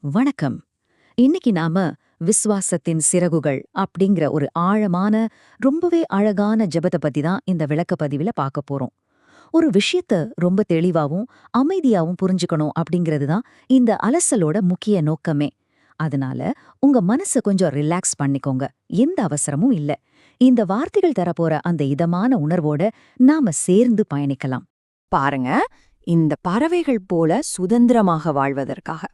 வணக்கம். இன்னைக்கு நாம விஸ்வாசத்தின் சிறகுகள் அப்படிங்கிற ஒரு ஆழமான, ரொம்பவே அழகான ஜெபத்தை பத்தி தான் இந்த விளக்க பதிவுல பார்க்க போறோம். ஒரு விஷயத்த ரொம்ப தெளிவாவும், அமைதியாவும் புரிஞ்சுக்கணும் அப்படிங்கிறது தான் இந்த அலசலோட முக்கிய நோக்கமே. அதனால உங்க மனச கொஞ்சம் ரிலாக்ஸ் பண்ணிக்கோங்க. எந்த அவசரமும் இல்ல. இந்த வார்த்தைகள் தரப்போற அந்த இதமான உணர்வோட நாம சேர்ந்து பயணிக்கலாம். பாருங்க, இந்த பறவைகள் போல சுதந்திரமாக வாழ்வதற்காக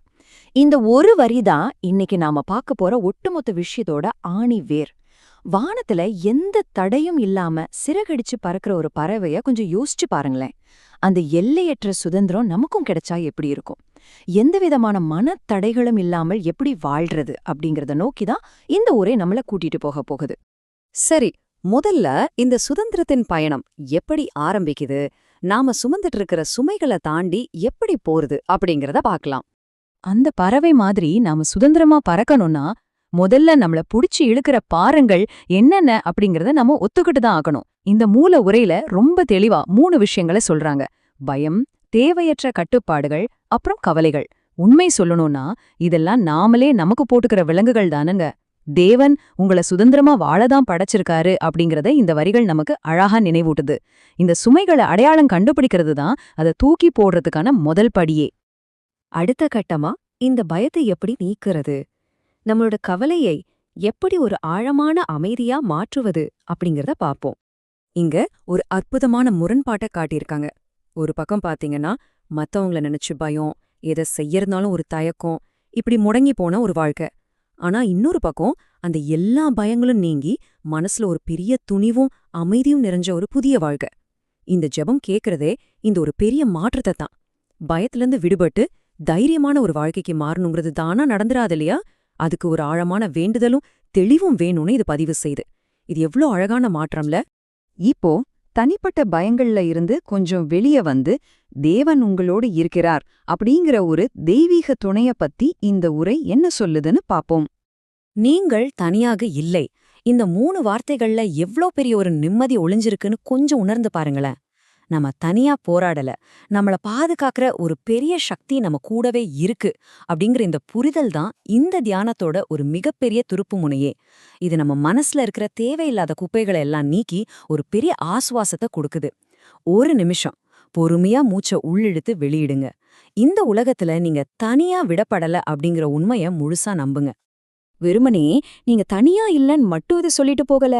இந்த ஒரு வரிதான் இன்னைக்கு நாம பார்க்க போற ஒட்டுமொத்த விஷயத்தோட ஆணி வேர். வானத்துல எந்த தடையும் இல்லாம சிறகடிச்சு பறக்கிற ஒரு பறவைய கொஞ்சம் யோசிச்சு பாருங்களேன். அந்த எல்லையற்ற சுதந்திரம் நமக்கும் கிடைச்சா எப்படி இருக்கும்? எந்த விதமான மனத்தடைகளும் இல்லாமல் எப்படி வாழ்றது அப்படிங்கறத நோக்கிதான் இந்த ஊரே நம்மள கூட்டிட்டு போகுது. சரி, முதல்ல இந்த சுதந்திரத்தின் பயணம் எப்படி ஆரம்பிக்குது, நாம சுமந்துட்டு இருக்கிற சுமைகளை தாண்டி எப்படி போறது அப்படிங்கறத பார்க்கலாம். அந்த பறவை மாதிரி நாம சுதந்திரமா பறக்கணும்னா முதல்ல நம்மள புடிச்சு இழுக்கிற பாரங்கள் என்னென்ன அப்படிங்கறத நாம ஒத்துக்கிட்டு தான் ஆகணும். இந்த மூல உரையில ரொம்ப தெளிவா 3 விஷயங்களை சொல்றாங்க: பயம், தேவையற்ற கட்டுப்பாடுகள், அப்புறம் கவலைகள். உண்மை சொல்லணும்னா இதெல்லாம் நாமளே நமக்கு போட்டுக்கிற விலங்குகள் தானுங்க. தேவன் உங்கள சுதந்திரமா வாழதான் படைச்சிருக்காரு அப்படிங்கறத இந்த வரிகள் நமக்கு அழகா நினைவூட்டுது. இந்த சுமைகளை அடையாளம் கண்டுபிடிக்கிறது தான் அதை தூக்கி போடுறதுக்கான முதல் படியே. அடுத்த கட்டமா இந்த பயத்தை எப்படி நீக்கிறது, நம்மளோட கவலையை எப்படி ஒரு ஆழமான அமைதியா மாற்றுவது அப்படிங்கறத பாப்போம். இங்க ஒரு அற்புதமான முரண்பாட்டை காட்டியிருக்காங்க. ஒரு பக்கம் பாத்தீங்கன்னா மத்தவங்கள நினைச்சு பயம், எதை செய்யறதுனாலும் ஒரு தயக்கம், இப்படி முடங்கி போன ஒரு வாழ்க்கை. ஆனா இன்னொரு பக்கம் அந்த எல்லா பயங்களும் நீங்கி மனசுல ஒரு பெரிய துணிவும் அமைதியும் நிறைஞ்ச ஒரு புதிய வாழ்க்கை. இந்த ஜெபம் கேக்குறதே இந்த ஒரு பெரிய மாற்றத்தை தான். பயத்திலிருந்து விடுபட்டு தைரியமான ஒரு வாழ்க்கைக்கு மாறணுங்கிறது தானா நடந்துராது இல்லையா? அதுக்கு ஒரு ஆழமான வேண்டுதலும் தெளிவும் வேணும்னு இது பதிவு செய்து. இது எவ்ளோ அழகான மாற்றம்ல. இப்போ தனிப்பட்ட பயங்கள்ல இருந்து கொஞ்சம் வெளிய வந்து தேவன் உங்களோடு இருக்கிறார் அப்படிங்கிற ஒரு தெய்வீக துணைய பத்தி இந்த உரை என்ன சொல்லுதுன்னு பாப்போம். நீங்கள் தனியாக இல்லை. இந்த 3 வார்த்தைகள்ல எவ்ளோ பெரிய ஒரு நிம்மதி ஒளிஞ்சிருக்குன்னு கொஞ்சம் உணர்ந்து பாருங்களேன். நம்ம தனியா போராடல, நம்மள பாதுகாக்கிற ஒரு பெரிய சக்தி நம்ம கூடவே இருக்கு அப்படிங்கிற இந்த புரிதல் தான் இந்த தியானத்தோட ஒரு மிகப்பெரிய துருப்பு முனையே. இது நம்ம மனசுல இருக்கிற தேவையில்லாத குப்பைகளை எல்லாம் நீக்கி ஒரு பெரிய ஆசுவாசத்தை கொடுக்குது. ஒரு நிமிஷம் பொறுமையா மூச்சை உள்ளிழுத்து வெளியிடுங்க. இந்த உலகத்துல நீங்க தனியா விடப்படல அப்படிங்கிற உண்மைய முழுசா நம்புங்க. வெறுமனே நீங்க தனியா இல்லன்னு மட்டும் இதை சொல்லிட்டு போகல.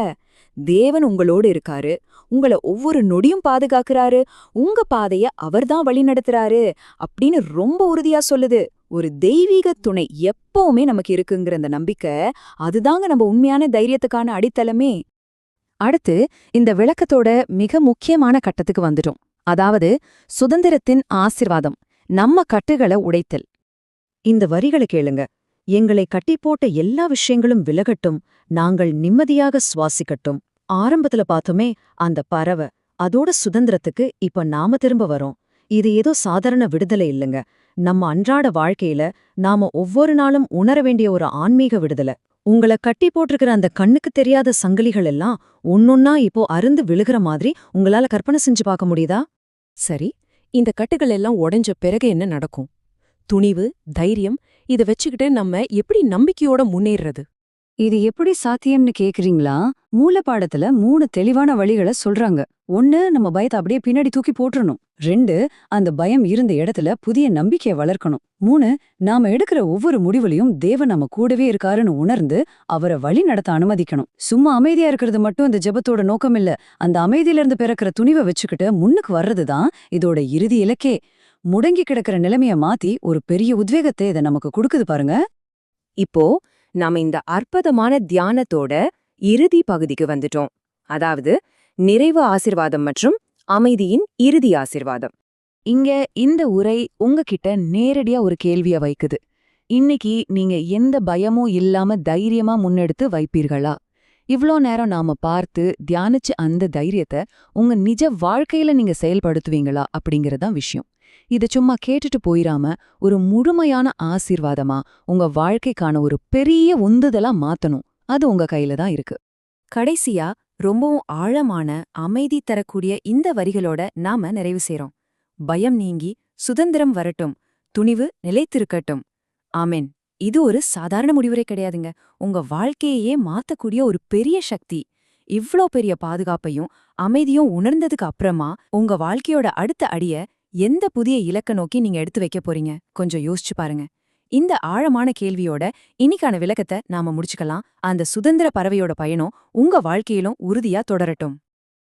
தேவன் உங்களோடு இருக்காரு, உங்கள ஒவ்வொரு நொடியும் பாதுகாக்கிறாரு, உங்க பாதைய அவர்தான் வழி நடத்துறாரு அப்படின்னு ரொம்ப உறுதியா சொல்லுது. ஒரு தெய்வீக துணை எப்பவுமே நமக்கு இருக்குங்கிற அந்த நம்பிக்கை, அதுதாங்க நம்ம உண்மையான தைரியத்துக்கான அடித்தளமே. அடுத்து இந்த விளக்கத்தோட மிக முக்கியமான கட்டத்துக்கு வந்துட்டோம். அதாவது சுதந்திரத்தின் ஆசிர்வாதம், நம்ம கட்டுகளை உடைத்தல். இந்த வரிகளை கேளுங்க. எங்களை கட்டிப்போட்ட எல்லா விஷயங்களும் விலகட்டும், நாங்கள் நிம்மதியாக சுவாசிக்கட்டும். ஆரம்பத்துல பார்த்தோமே அந்த பறவை, அதோட சுதந்திரத்துக்கு இப்ப நாம திரும்ப வரோம். இது ஏதோ சாதாரண விடுதலை இல்லைங்க. நம்ம அன்றாட வாழ்க்கையில நாம ஒவ்வொரு நாளும் உணர வேண்டிய ஒரு ஆன்மீக விடுதலை. உங்களை கட்டி போட்டிருக்கிற அந்த கண்ணுக்கு தெரியாத சங்கிலிகள் எல்லாம் ஒன்னொன்னா இப்போ அருந்து விழுகிற மாதிரி உங்களால கற்பனை செஞ்சு பார்க்க முடியுதா? சரி, இந்த கட்டுகள் எல்லாம் உடைஞ்ச பிறகு என்ன நடக்கும்? துணிவு, தைரியம், இதை வச்சுக்கிட்டு நம்ம எப்படி நம்பிக்கையோட முன்னேறது? இது எப்படி சாத்தியம்னு கேக்குறீங்களா? மூலப்பாடத்துல 3 தெளிவான வழிகளை சொல்றாங்க. 1, நம்ம பயத்தை அப்படியே பின்னாடி தூக்கி போட்டுறணும். 2, அந்த பயம் இருந்த இடத்துல புதிய நம்பிக்கையை வளர்க்கணும். 3, நாம எடுக்கிற ஒவ்வொரு முடிவுலையும் தேவன் நம்ம கூடவே இருக்காருன்னு உணர்ந்து அவரை வழி நடத்த அனுமதிக்கணும். சும்மா அமைதியா இருக்கிறது மட்டும் இந்த ஜெபத்தோட நோக்கம் இல்ல. அந்த அமைதியிலிருந்து பிறக்கிற துணிவை வச்சுக்கிட்டு முன்னுக்கு வர்றதுதான் இதோட இறுதி இலக்கே. முடங்கி கிடக்கிற நிலைமைய மாத்தி ஒரு பெரிய உத்வேகத்தை இதை நமக்கு கொடுக்குது பாருங்க. இப்போ நாம இந்த அற்புதமான தியானத்தோட இறுதி பகுதிக்கு வந்துட்டோம். அதாவது நிறைவு ஆசிர்வாதம் மற்றும் அமைதியின் இறுதி ஆசிர்வாதம். இங்க இந்த உரை உங்ககிட்ட நேரடியா ஒரு கேள்விய வைக்குது. இன்னைக்கு நீங்க எந்த பயமும் இல்லாம தைரியமா முன்னெடுத்து வைப்பீர்களா? இவ்ளோ நேரம் நாம பார்த்து தியானிச்சு அந்த தைரியத்தை உங்க நிஜ வாழ்க்கையில நீங்க செயல்படுத்துவீங்களா அப்படிங்கறதான் விஷயம். இத சும்மா கேட்டுட்டு போயிராம ஒரு முழுமையான ஆசீர்வாதமா உங்க வாழ்க்கைக்கான ஒரு பெரிய உந்துதலா மாத்தணும். அது உங்க கையில தான் இருக்கு. கடைசியா ரொம்பவும் ஆழமான அமைதி தரக்கூடிய இந்த வரிகளோட நாம நிறைவு செய்றோம். பயம் நீங்கி சுதந்திரம் வரட்டும், துணிவு நிலைத்திருக்கட்டும். ஆமென். இது ஒரு சாதாரண முடிவுரை கிடையாதுங்க. உங்க வாழ்க்கையையே மாத்தக்கூடிய ஒரு பெரிய சக்தி. இவ்ளோ பெரிய பாதுகாப்பையும் அமைதியும் உணர்ந்ததுக்கு அப்புறமா உங்க வாழ்க்கையோட அடுத்த அடிய எந்த புதிய இலக்க நோக்கி நீங்க எடுத்து வைக்க போறீங்க? கொஞ்சம் யோசிச்சு பாருங்க. இந்த ஆழமான கேள்வியோட இன்னிக்கான விளக்கத்தை நாம முடிச்சுக்கலாம். அந்த சுதந்திர பறவையோட பயணம் உங்க வாழ்க்கையிலும் உறுதியா தொடரட்டும்.